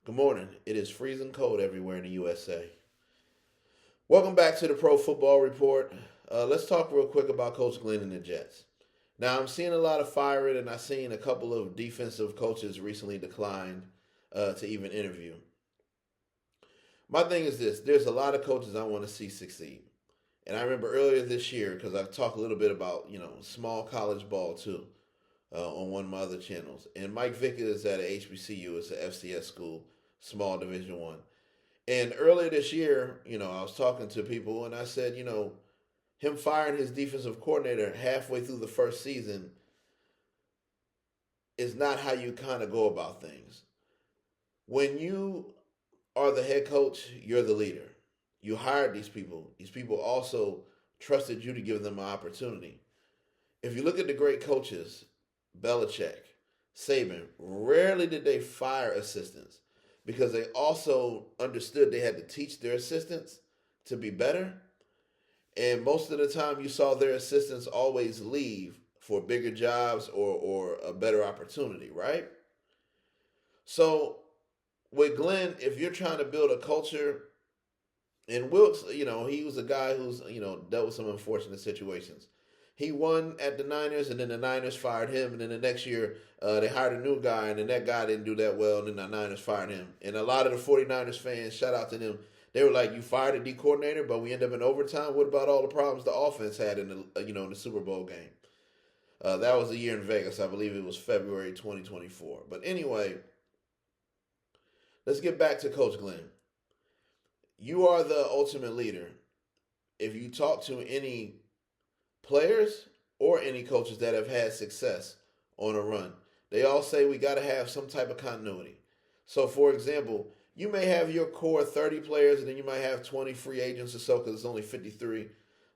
Good morning. It is freezing cold everywhere in the USA. Welcome back to the Pro Football Report. Let's talk real quick about Coach Glenn and the Jets. Now, I'm seeing a lot of firing, and I've seen a couple of defensive coaches recently decline to even interview. My thing is this: there's a lot of coaches I want to see succeed, and I remember earlier this year because I talked a little bit about small college ball too on one of my other channels. And Mike Vick is at a HBCU, it's an FCS school, small Division One. And earlier this year, I was talking to people and I said, him firing his defensive coordinator halfway through the first season is not how you kind of go about things. When you are the head coach, you're the leader. You hired these people. These people also trusted you to give them an opportunity. If you look at the great coaches, Belichick, Saban, rarely did they fire assistants because they also understood they had to teach their assistants to be better. And most of the time, you saw their assistants always leave for bigger jobs or a better opportunity, right? So with Glenn, if you're trying to build a culture, and Wilkes, he was a guy who's, dealt with some unfortunate situations. He won at the Niners, and then the Niners fired him, and then the next year they hired a new guy, and then that guy didn't do that well, and then the Niners fired him. And a lot of the 49ers fans, shout out to them, they were like, you fired a D coordinator, but we end up in overtime. What about all the problems the offense had in the Super Bowl game? That was a year in Vegas. I believe it was February 2024. But anyway, let's get back to Coach Glenn. You are the ultimate leader. If you talk to any players or any coaches that have had success on a run, they all say we got to have some type of continuity. So, for example, you may have your core 30 players, and then you might have 20 free agents or so because it's only 53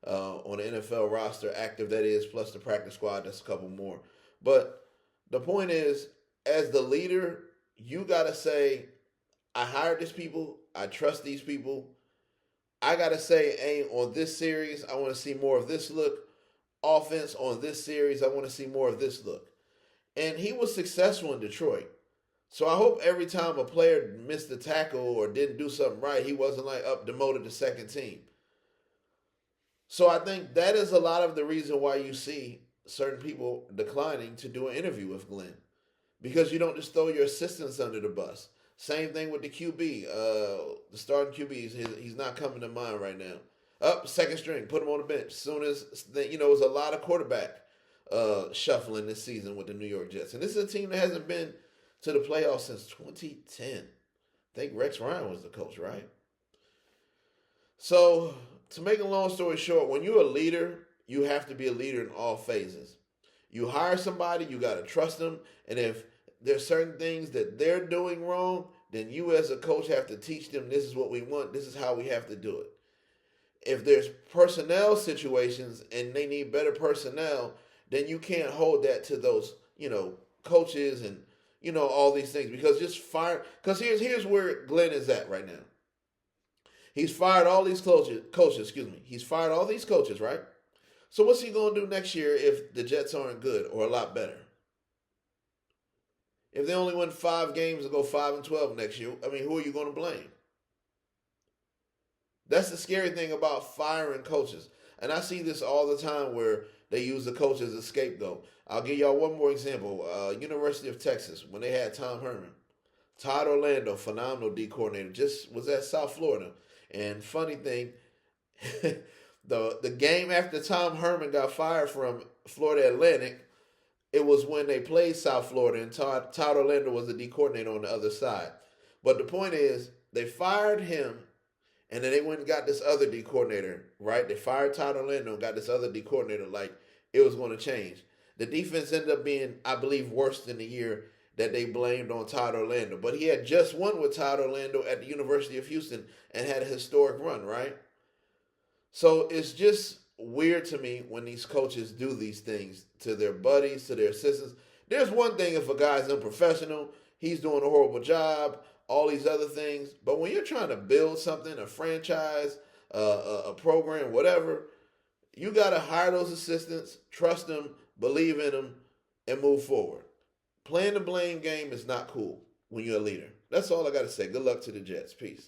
on the NFL roster active, that is, plus the practice squad, that's a couple more. But the point is, as the leader, you got to say, I hired these people, I trust these people. I got to say, hey, on this series, I want to see more of this look. Offense on this series, I want to see more of this look. And he was successful in Detroit. So I hope every time a player missed a tackle or didn't do something right, he wasn't like up demoted to second team. So I think that is a lot of the reason why you see certain people declining to do an interview with Glenn. Because you don't just throw your assistants under the bus. Same thing with the QB. The starting QB, he's not coming to mind right now. Up second string, put him on the bench. As soon as it was a lot of quarterback shuffling this season with the New York Jets, and this is a team that hasn't been to the playoffs since 2010. I think Rex Ryan was the coach, right? So to make a long story short, when you're a leader, you have to be a leader in all phases. You hire somebody, you got to trust them, and if there's certain things that they're doing wrong, then you as a coach have to teach them this is what we want, this is how we have to do it. If there's personnel situations and they need better personnel, then you can't hold that to those, coaches and, all these things. Because just fire, because here's where Glenn is at right now. He's fired all these He's fired all these coaches, right? So what's he going to do next year if the Jets aren't good or a lot better? If they only win 5 games and go 5-12 next year, who are you going to blame? That's the scary thing about firing coaches. And I see this all the time where they use the coach as a scapegoat. I'll give y'all one more example. University of Texas, when they had Tom Herman. Todd Orlando, phenomenal D coordinator, just was at South Florida. And funny thing, the game after Tom Herman got fired from Florida Atlantic, it was when they played South Florida, and Todd Orlando was the D coordinator on the other side. But the point is, they fired him, and then they went and got this other D coordinator, right? They fired Todd Orlando and got this other D coordinator like it was going to change. The defense ended up being, I believe, worse than the year that they blamed on Todd Orlando. But he had just won with Todd Orlando at the University of Houston and had a historic run, right? So it's just weird to me when these coaches do these things to their buddies, to their assistants. There's one thing if a guy's unprofessional, he's doing a horrible job, all these other things. But when you're trying to build something, a franchise, a program, whatever, you got to hire those assistants, trust them, believe in them, and move forward. Playing the blame game is not cool when you're a leader. That's all I got to say. Good luck to the Jets. Peace.